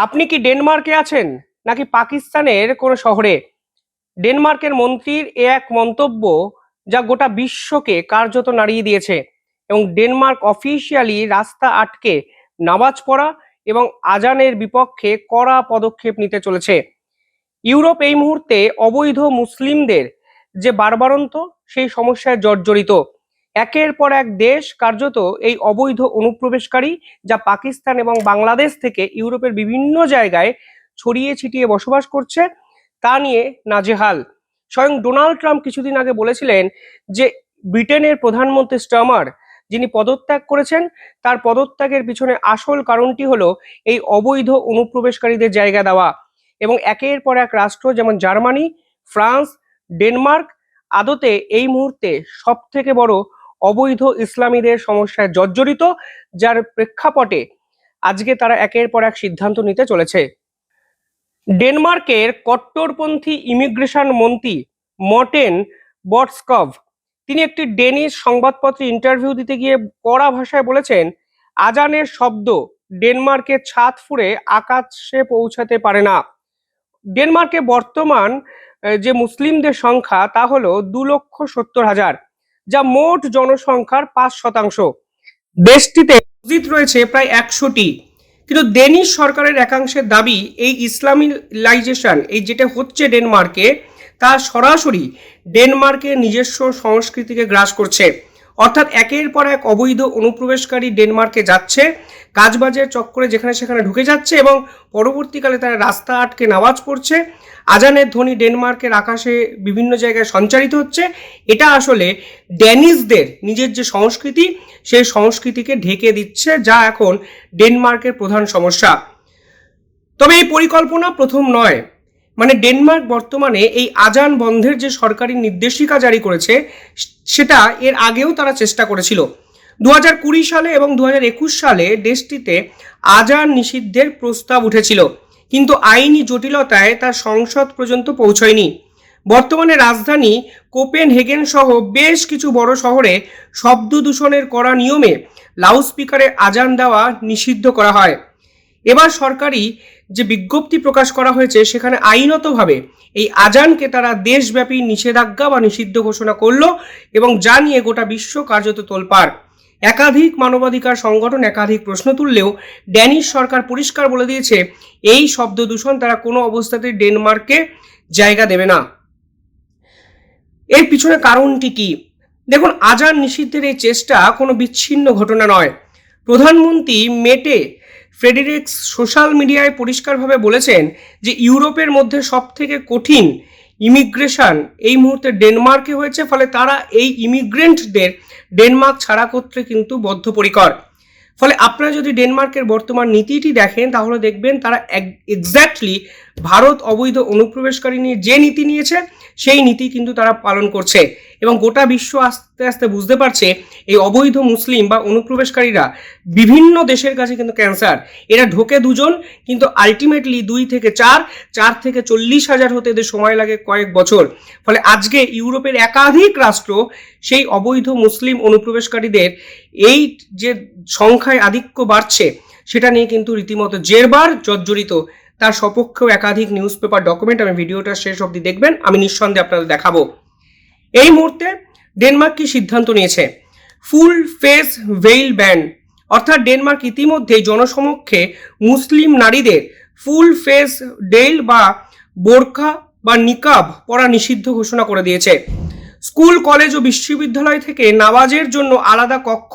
আপনি কি ডেনমার্কে আছেন নাকি পাকিস্তানের কোনো শহরে? ডেনমার্কের মন্ত্রীর এ এক মন্তব্য যা গোটা বিশ্বকে কার্যত নাড়িয়ে দিয়েছে এবং ডেনমার্ক অফিসিয়ালি রাস্তা আটকে নামাজ পড়া এবং আজানের বিপক্ষে কড়া পদক্ষেপ নিতে চলেছে। ইউরোপ এই মুহূর্তে অবৈধ মুসলিমদের যে বারবারন্ত সেই সমস্যায় জর্জরিত। একের পর এক দেশ কার্যত এই অবৈধ অনুপ্রবেশকারী যা পাকিস্তান এবং বাংলাদেশ থেকে ইউরোপের বিভিন্ন জায়গায় ছড়িয়ে ছিটিয়ে বসবাস করছে তা নিয়ে নাজেহাল। স্বয়ং ডোনাল্ড ট্রাম্প কিছুদিন আগে বলেছিলেন যে ব্রিটেনের প্রধানমন্ত্রী স্টারমার যিনি পদত্যাগ করেছেন তার পদত্যাগের পিছনে আসল কারণটি হলো এই অবৈধ অনুপ্রবেশকারীদের জায়গা দেওয়া। এবং একের পর এক রাষ্ট্র যেমন জার্মানি, ফ্রান্স, ডেনমার্ক আদতে এই মুহূর্তে সব থেকে বড় অবৈধ ইসলামীদের সমস্যায় জর্জরিত, যার প্রেক্ষাপটে আজকে তারা একের পর এক সিদ্ধান্ত নিতে চলেছে। ডেনমার্কের কট্টরপন্থী ইমিগ্রেশন মন্ত্রী মর্টেন বটস্কভ তিনি একটি ডেনিশ সংবাদপত্রে ইন্টারভিউ দিতে গিয়ে কড়া ভাষায় বলেছেন, আজানের শব্দ ডেনমার্কের ছাদ ফুঁড়ে আকাশে পৌঁছাতে পারে না। ডেনমার্কে বর্তমান যে মুসলিমদের সংখ্যা তা হলো 2,70,000, যা মোট জনসংখ্যার 5%। দেশটিতে মসজিদ রয়েছে প্রায় 100টি। কিন্তু ডেনিশ সরকারের একাংশের দাবি এই ইসলামিলাইজেশন এই যেটা হচ্ছে ডেনমার্কে তা সরাসরি ডেনমার্কের নিজস্ব সংস্কৃতিকে গ্রাস করছে। অর্থাৎ একের পর এক অবৈধ অনুপ্রবেশকারী ডেনমার্কে যাচ্ছে, কাজবাজের চক্করে যেখানে সেখানে ঢুকে যাচ্ছে এবং পরবর্তীকালে তারা রাস্তা আটকে নামাজ পড়ছে। আজানের ধ্বনি ডেনমার্কের আকাশে বিভিন্ন জায়গায় সঞ্চারিত হচ্ছে। এটা আসলে ড্যানিশদের নিজের যে সংস্কৃতি সেই সংস্কৃতিকে ঢেকে দিচ্ছে, যা এখন ডেনমার্কের প্রধান সমস্যা। তবে এই পরিকল্পনা প্রথম নয়। মানে ডেনমার্ক বর্তমানে এই আজান বন্ধের যে সরকারি নির্দেশিকা জারি করেছে সেটা এর আগেও তারা চেষ্টা করেছিল। 2020 সালে এবং 2021 সালে দেশটিতে আজান নিষিদ্ধের প্রস্তাব উঠেছিল, কিন্তু আইনি জটিলতায় তা সংসদ পর্যন্ত পৌঁছয়নি। বর্তমানে রাজধানী কোপেনহেগেন সহ বেশ কিছু বড় শহরে শব্দ দূষণের কড়া নিয়মে লাউডস্পিকারে আজান দেওয়া নিষিদ্ধ করা হয়। এবার সরকারি যে বিজ্ঞপ্তি প্রকাশ করা হয়েছে সেখানে আইনতভাবে এই আজানকে তারা দেশব্যাপী নিষেধাজ্ঞা বা নিষিদ্ধ ঘোষণা করলো এবং যা নিয়ে গোটা বিশ্ব কার্যত তোলপাড়। একাধিক মানবাধিকার সংগঠন একাধিক প্রশ্ন তুললেও ড্যানিশ সরকার পরিষ্কার বলে দিয়েছে এই শব্দ দূষণ তারা কোনো অবস্থাতেই ডেনমার্কে জায়গা দেবে না। এর পিছনে কারণটি কি? দেখুন, আজান নিষিদ্ধের এই চেষ্টা কোনো বিচ্ছিন্ন ঘটনা নয়। প্রধানমন্ত্রী মেটে ফ্রেডেরিক্স সোশ্যাল মিডিয়ায় পরিষ্কারভাবে বলেছেন যে ইউরোপের মধ্যে সব থেকে কঠিন ইমিগ্রেশন এই মুহূর্তে ডেনমার্কে হয়েছে, ফলে তারা এই ইমিগ্রেন্টদের ডেনমার্ক ছাড়া করতে কিন্তু বদ্ধপরিকর। ফলে আপনারা যদি ডেনমার্কের বর্তমান নীতিটি দেখেন তাহলে দেখবেন তারা এক্স্যাক্টলি ভারত অবৈধ অনুপ্রবেশকারী নিয়ে যে নীতি নিয়েছে সেই নীতি কিন্তু তারা পালন করছে এবং গোটা বিশ্ব আস্তে আস্তে বুঝতে পারছে এই অবৈধ মুসলিম বা অনুপ্রবেশকারীরা বিভিন্ন দেশের কাছে কিন্তু ক্যান্সার। এরা ঢোকে দুজন, কিন্তু আলটিমেটলি 2 থেকে 4 থেকে 40,000 হতে এদের সময় লাগে কয়েক বছর। ফলে আজকে ইউরোপের একাধিক রাষ্ট্র সেই অবৈধ মুসলিম অনুপ্রবেশকারীদের এই যে সংখ্যায় আধিক্য বাড়ছে সেটা নিয়ে কিন্তু রীতিমতো জেরবার জর্জরিত। তার সপক্ষেও একাধিক নিউজ পেপার ডকুমেন্ট আমি ভিডিওটা শেষ অবধি দেখবেন, আমি নিঃসন্দেহে আপনাদের দেখাবো। এই মুহূর্তে ডেনমার্ক কি সিদ্ধান্ত নিয়েছে? ফুল ফেস ভেইল ব্যান, অর্থাৎ ডেনমার্ক ইতিমধ্যেই জনসমক্ষে মুসলিম নারীদের ফুল ফেস ডেইল বা বোরখা বা নিকাব পরা নিষিদ্ধ ঘোষণা করে দিয়েছে। স্কুল, কলেজ ও বিশ্ববিদ্যালয় থেকে নামাজের জন্য আলাদা কক্ষ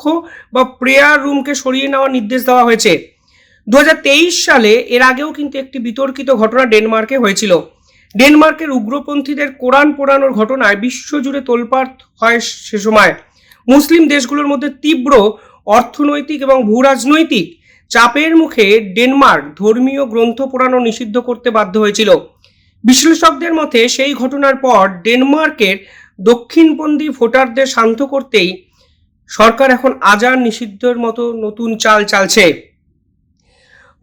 বা প্রেয়ার রুমকে সরিয়ে নেওয়ার নির্দেশ দেওয়া হয়েছে। 2023 সালে এর আগেও কিন্তু একটি বিতর্কিত ঘটনা ডেনমার্কে হয়েছিল। ডেনমার্কের উগ্রপন্থীদের কোরআন পোড়ানোর ঘটনায় বিশ্বজুড়ে তোলপাড় হয় সে সময়। মুসলিম দেশগুলোর মধ্যে তীব্র অর্থনৈতিক এবং ভূরাজনৈতিক চাপের মুখে ডেনমার্ক ধর্মীয় গ্রন্থ পোড়ানো নিষিদ্ধ করতে বাধ্য হয়েছিল। বিশ্লেষকদের মতে সেই ঘটনার পর ডেনমার্কের দক্ষিণপন্থী ভোটারদের শান্ত করতেই সরকার এখন আজান নিষিদ্ধের মতো নতুন চাল চালছে।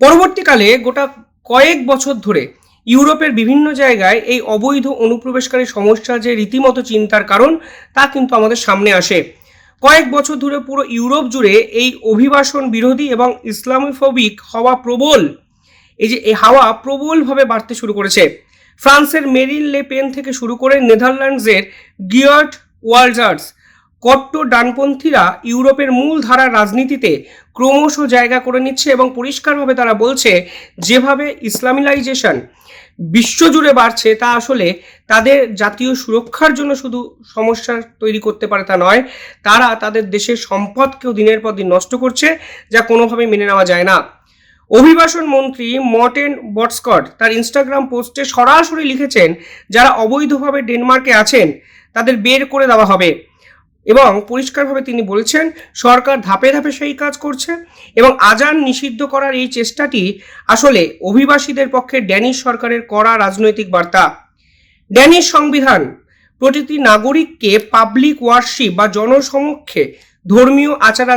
পরবর্তীকালে গোটা কয়েক বছর ধরে ইউরোপের বিভিন্ন জায়গায় এই অবৈধ অনুপ্রবেশকারী সমস্যা যে রীতিমতো চিন্তার কারণ তা কিন্তু আমাদের সামনে আসে। কয়েক বছর ধরে পুরো ইউরোপ জুড়ে এই অভিবাসন বিরোধী এবং ইসলামোফোবিক হওয়া প্রবল। এই হাওয়া প্রবলভাবে বাড়তে শুরু করেছে। ফ্রান্সের মেরিন লে পেন থেকে শুরু করে নেদারল্যান্ডসের গিয়ার্ড ওয়াল্ডার্স, কট্টর ডানপন্থীরা ইউরোপের মূল ধারার রাজনীতিতে ক্রমশ জায়গা করে নিচ্ছে এবং পরিষ্কারভাবে তারা বলছে যেভাবে ইসলামিলাইজেশন বিশ্বজুড়ে বাড়ছে তা আসলে তাদের জাতীয় সুরক্ষার জন্য শুধু সমস্যা তৈরি করতে পারে তা নয়, তারা তাদের দেশের সম্পদকেও দিনের পর দিন নষ্ট করছে, যা কোনোভাবেই মেনে নেওয়া যায় না। অভিবাসন মন্ত্রী মর্টেন বটস্কট তার ইনস্টাগ্রাম পোস্টে সরাসরি লিখেছেন যারা অবৈধভাবে ডেনমার্কে আছেন তাদের বের করে দেওয়া হবে এবং পরিষ্কারভাবে তিনি বলছেন সরকার ধাপে ধাপে সেই কাজ করছে এবং আজান নিষিদ্ধ করার এই চেষ্টাটি আসলে অভিবাসীদের পক্ষে ড্যানিশ সরকারের কড়া রাজনৈতিক বার্তা। ড্যানিশ সংবিধান প্রতিটি নাগরিককে পাবলিক ওয়ার্শিপ বা জনসমক্ষে ধর্মীয় আচার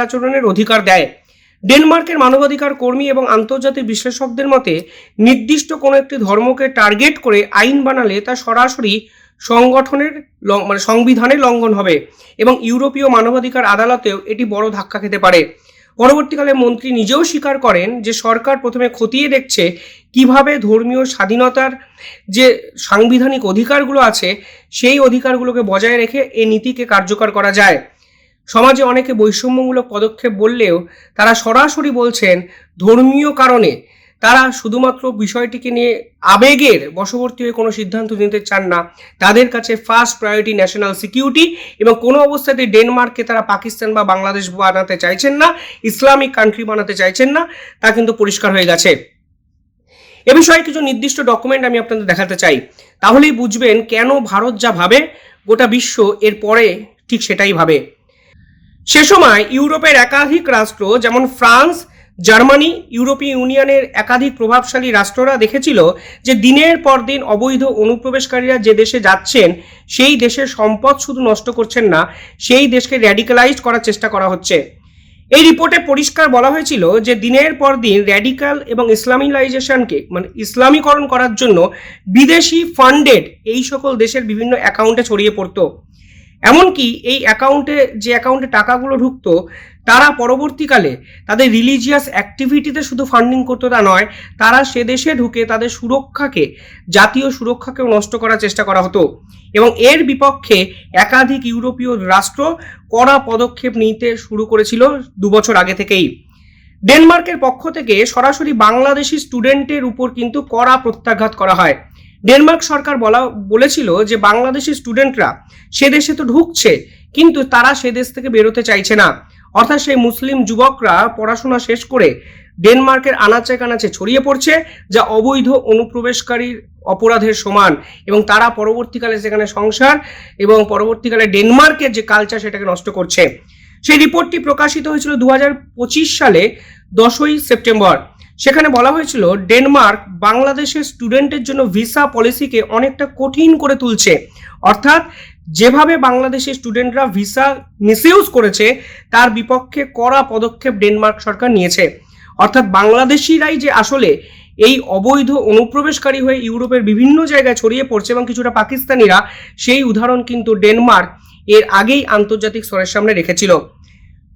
আচরণের অধিকার দেয়। ডেনমার্কের মানবাধিকার কর্মী এবং আন্তর্জাতিক বিশ্লেষকদের মতে নির্দিষ্ট কোনো একটি ধর্মকে টার্গেট করে আইন বানালে তা সরাসরি সংবিধানের লঙ্ঘন হবে এবং ইউরোপীয় মানবাধিকার আদালতেও এটি বড় ধাক্কা খেতে পারে। পরবর্তীকালে মন্ত্রী নিজেও স্বীকার করেন যে সরকার প্রথমে খতিয়ে দেখছে কিভাবে ধর্মীয় স্বাধীনতার যে সাংবিধানিক অধিকারগুলো আছে সেই অধিকারগুলোকে বজায় রেখে এই নীতিকে কার্যকর করা যায়। সমাজে অনেকে বৈষম্যমূলক পদক্ষেপ বললেও তারা সরাসরি বলছেন ধর্মীয় কারণে তারা শুধুমাত্র বিষয়টিকে নিয়ে আবেগের বশবর্তী হয়ে কোনো সিদ্ধান্ত নিতে চান না। তাদের কাছে ফার্স্ট প্রায়োরিটি ন্যাশনাল সিকিউরিটি এবং কোনো অবস্থাতেই ডেনমার্ককে তারা পাকিস্তান বা বাংলাদেশ বানাতে চাইছেন না, ইসলামিক কান্ট্রি বানাতে চাইছেন না, তা কিন্তু পরিষ্কার হয়ে গেছে। এ বিষয়ে কিছু নির্দিষ্ট ডকুমেন্ট আমি আপনাদের দেখাতে চাই, তাহলেই বুঝবেন কেন ভারত যা ভাবে গোটা বিশ্ব এর পরে ঠিক সেটাই ভাবে। সে সময় ইউরোপের একাধিক রাষ্ট্র যেমন ফ্রান্স, জার্মানি, ইউরোপীয় ইউনিয়নের একাধিক প্রভাবশালী রাষ্ট্ররা দেখেছিল যে দিনের পর দিন অবৈধ অনুপ্রবেশকারীরা যে দেশে যাচ্ছেন সেই দেশের সম্পদ শুধু নষ্ট করছেন না, সেই দেশকে র্যাডিক্যালাইজ করার চেষ্টা করা হচ্ছে। এই রিপোর্টে পরিষ্কার বলা হয়েছিল যে দিনের পর দিন র্যাডিক্যাল এবং ইসলামিলাইজেশনকে ইসলামীকরণ করার জন্য বিদেশি ফান্ডেড এই সকল দেশের বিভিন্ন অ্যাকাউন্টে ছড়িয়ে পড়তো। এমনকি এই যে অ্যাকাউন্টে টাকাগুলো ঢুকতো তারা পরবর্তীকালে তাদের রিলিজিয়াস অ্যাক্টিভিটিতে শুধু ফান্ডিং করতো তা নয়, তারা সে দেশে ঢুকে তাদের জাতীয় সুরক্ষাকেও নষ্ট করার চেষ্টা করা হতো এবং এর বিপক্ষে একাধিক ইউরোপীয় রাষ্ট্র কড়া পদক্ষেপ নিতে শুরু করেছিল 2 বছর আগে থেকেই। ডেনমার্কের পক্ষ থেকে সরাসরি বাংলাদেশি স্টুডেন্টের উপর কিন্তু কড়া প্রত্যাঘাত করা হয়। ডেনমার্ক সরকার বলেছিল যে বাংলাদেশি স্টুডেন্টরা সে দেশে তো ঢুকছে কিন্তু তারা সে দেশ থেকে বেরোতে চাইছে না, অর্থাৎ সেই মুসলিম যুবকরা পড়াশোনা শেষ করে ডেনমার্কের আনাচে কানাচে ছড়িয়ে পড়ছে, যা অবৈধ অনুপ্রবেশকারীর অপরাধের সমান এবং তারা পরবর্তীকালে সেখানে সংসার এবং পরবর্তীকালে ডেনমার্কের যে কালচার সেটাকে নষ্ট করছে। সেই রিপোর্টটি প্রকাশিত হয়েছিল 2025 সালে 10ই সেপ্টেম্বর। সেখানে বলা হয়েছিল ডেনমার্ক বাংলাদেশের স্টুডেন্টের জন্য ভিসা পলিসিকে অনেকটা কঠিন করে তুলছে, অর্থাৎ যেভাবে বাংলাদেশের স্টুডেন্টরা ভিসা মিসইউজ করেছে তার বিপক্ষে কড়া পদক্ষেপ ডেনমার্ক সরকার নিয়েছে। অর্থাৎ বাংলাদেশিরাই যে আসলে এই অবৈধ অনুপ্রবেশকারী হয়ে ইউরোপের বিভিন্ন জায়গায় ছড়িয়ে পড়ছে এবং কিছুটা পাকিস্তানিরা, সেই উদাহরণ কিন্তু ডেনমার্ক এর আগেই আন্তর্জাতিক স্তরের সামনে রেখেছিল।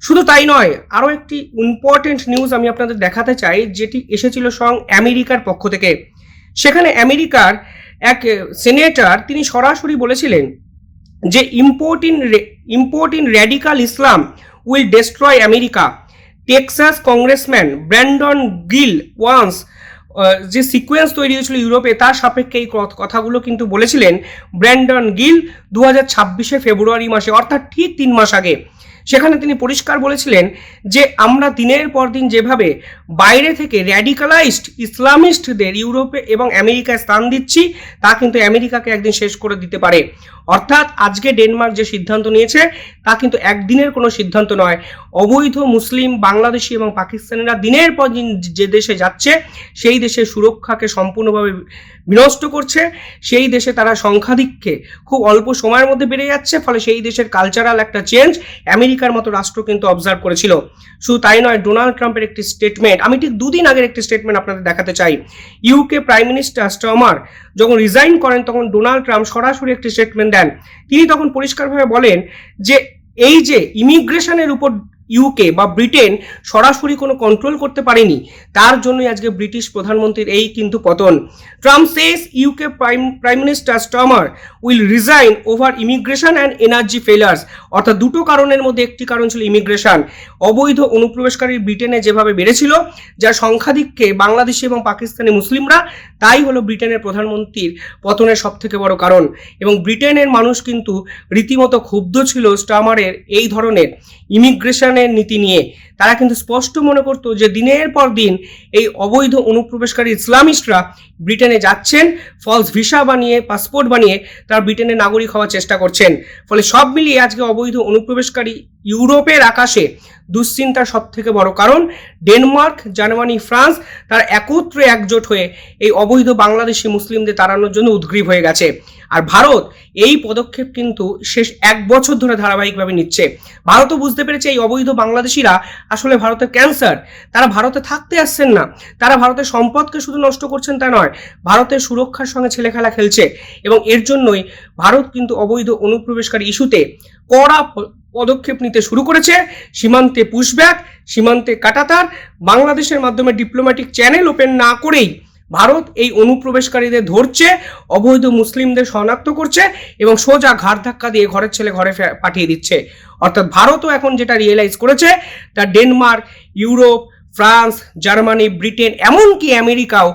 শুধু তাই নয়, আরও একটি ইম্পর্টেন্ট নিউজ আমি আপনাদের দেখাতে চাই যেটি এসেছিল স্বয়ং আমেরিকার পক্ষ থেকে। সেখানে আমেরিকার এক সেনেটর তিনি সরাসরি বলেছিলেন যে import in radical Islam will destroy America. Texas congressman Brandon Gill once যে সিকোয়েন্স তৈরি হয়েছিল ইউরোপে তার সাপেক্ষে এই কথাগুলো কিন্তু বলেছিলেন ব্র্যান্ডন গিল 2026 ফেব্রুয়ারি মাসে, অর্থাৎ ঠিক 3 মাস আগে। সেখানে তিনি পরিষ্কার বলেছিলেন যে আমরা দিনের পর দিন যেভাবে বাইরে থেকে র্যাডিক্যালাইজড ইসলামিস্টদের ইউরোপে এবং আমেরিকায় স্থান দিচ্ছি তা কিন্তু আমেরিকাকে একদিন শেষ করে দিতে পারে। অর্থাৎ আজকে ডেনমার্ক যে সিদ্ধান্ত নিয়েছে তা কিন্তু একদিনের কোনো সিদ্ধান্ত নয়। অবৈধ মুসলিম, বাংলাদেশি এবং পাকিস্তানিরা দিনের পর দিন যে দেশে যাচ্ছে সেই দেশের সুরক্ষাকে সম্পূর্ণভাবে বিনষ্ট করছে, সেই দেশে তারা সংখ্যাধিক্যে খুব অল্প সময়ের মধ্যে বেড়ে যাচ্ছে, ফলে সেই দেশের কালচারাল একটা চেঞ্জ আমেরিকার মতো রাষ্ট্র কিন্তু অবজার্ভ করেছিল। শুধু তাই নয়, ডোনাল্ড ট্রাম্পের একটি স্টেটমেন্ট, আমি ঠিক 2 দিন আগের একটি স্টেটমেন্ট আপনাদের দেখাতে চাই। ইউকে প্রাইম মিনিস্টার স্টারমার যখন রিজাইন করেন তখন ডোনাল্ড ট্রাম্প সরাসরি একটি স্টেটমেন্ট দেন। তিনি তখন পরিষ্কারভাবে বলেন যে এই যে ইমিগ্রেশনের উপর ইউকে বা ব্রিটেন সরাসরি কোনো কন্ট্রোল করতে পারেনি, তার জন্যই আজকে ব্রিটিশ প্রধানমন্ত্রীর এই কিন্তু পতন। Trump Sage UK prime minister Starmer will resign over immigration and energy ফেলার্স। অর্থাৎ দুটো কারণের মধ্যে একটি কারণ ছিল ইমিগ্রেশন। অবৈধ অনুপ্রবেশকারী ব্রিটেনে যেভাবে বেড়েছিল, যার সংখ্যাধিক্যে বাংলাদেশি এবং পাকিস্তানি মুসলিমরা, তাই হলো ব্রিটেনের প্রধানমন্ত্রীর পতনের সব থেকে বড় কারণ। এবং ব্রিটেনের মানুষ কিন্তু রীতিমতো ক্ষুব্ধ ছিল স্টারমারের এই ধরনের ইমিগ্রেশনের নীতি নিয়ে। তারা কিন্তু স্পষ্ট মনে করতো যে দিনের পর দিন এই অবৈধ অনুপ্রবেশকারী ইসলামিস্টরা ব্রিটেনে যাচ্ছেন, ফলস ভিসা বানিয়ে, পাসপোর্ট বানিয়ে তারা ব্রিটেনের নাগরিক হওয়ার চেষ্টা করছেন। ফলে সব মিলিয়ে আজকে অবৈধ অনুপ্রবেশকারী ইউরোপের আকাশে দুশ্চিন্তার সব থেকে বড় কারণ ডেনমার্ক, জার্মানি, ফ্রান্স তারা একত্রে একজোট হয়ে এই অবৈধ বাংলাদেশি মুসলিমদের তাড়ানোর জন্য উদ্গ্রীব হয়ে গেছে। আর ভারত এই পদক্ষেপ কিন্তু শেষ 1 বছর ধরে ধারাবাহিকভাবে নিচ্ছে। ভারতও বুঝতে পেরেছে এই অবৈধ বাংলাদেশিরা আসলে ভারতের ক্যান্সার। তারা ভারতে থাকতে আসছেন না, তারা ভারতের সম্পদকে শুধু নষ্ট করছেন তা নয়, ভারতের সুরক্ষার সঙ্গে ছেলেখেলা খেলছে। এবং এর জন্যই ভারত কিন্তু অবৈধ অনুপ্রবেশকারী ইস্যুতে কড়া পদক্ষেপ নিতে শুরু করেছে। সীমান্তে পুশব্যাক, সীমান্তে কাটাতার, বাংলাদেশের মাধ্যমে ডিপ্লোম্যাটিক চ্যানেল ওপেন না করেই ভারত এই অনুপ্রবেশকারীদের ধরছে, অবৈধ মুসলিমদের শনাক্ত করছে এবং সোজা ঘাড় ধাক্কা দিয়ে ঘরের ছেলে ঘরে পাঠিয়ে দিচ্ছে। অর্থাৎ ভারতও এখন যেটা রিয়েলাইজ করেছে, তা Denmark, Europe, France, Germany, Britain, এমনকি আমেরিকাও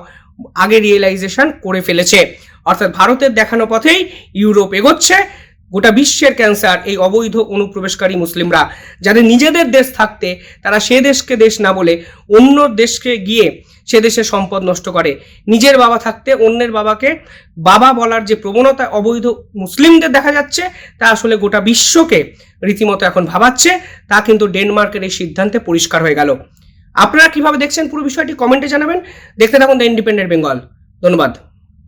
আগে রিয়েলাইজেশন করে ফেলেছে। অর্থাৎ ভারতের দেখানো পথেই ইউরোপ এগোচ্ছে। গোটা বিশ্বের ক্যান্সার এই অবৈধ অনুপ্রবেশকারী মুসলিমরা, যাদের নিজেদের দেশ থাকতে তারা সে দেশকে দেশ না বলে অন্য দেশকে গিয়ে সে দেশের সম্পদ নষ্ট করে। নিজের বাবা থাকতে অন্যের বাবাকে বাবা বলার যে প্রবণতা অবৈধ মুসলিমদের দেখা যাচ্ছে, তা আসলে গোটা বিশ্বকে রীতিমতো এখন ভাবাচ্ছে। তা কিন্তু ডেনমার্কের এই সিদ্ধান্তে পরিষ্কার হয়ে গেল। আপনারা কিভাবে দেখছেন পুরো বিষয়টি কমেন্টে জানাবেন। দেখতে থাকুন দ্য ইন্ডিপেন্ডেন্ট বেঙ্গল। ধন্যবাদ।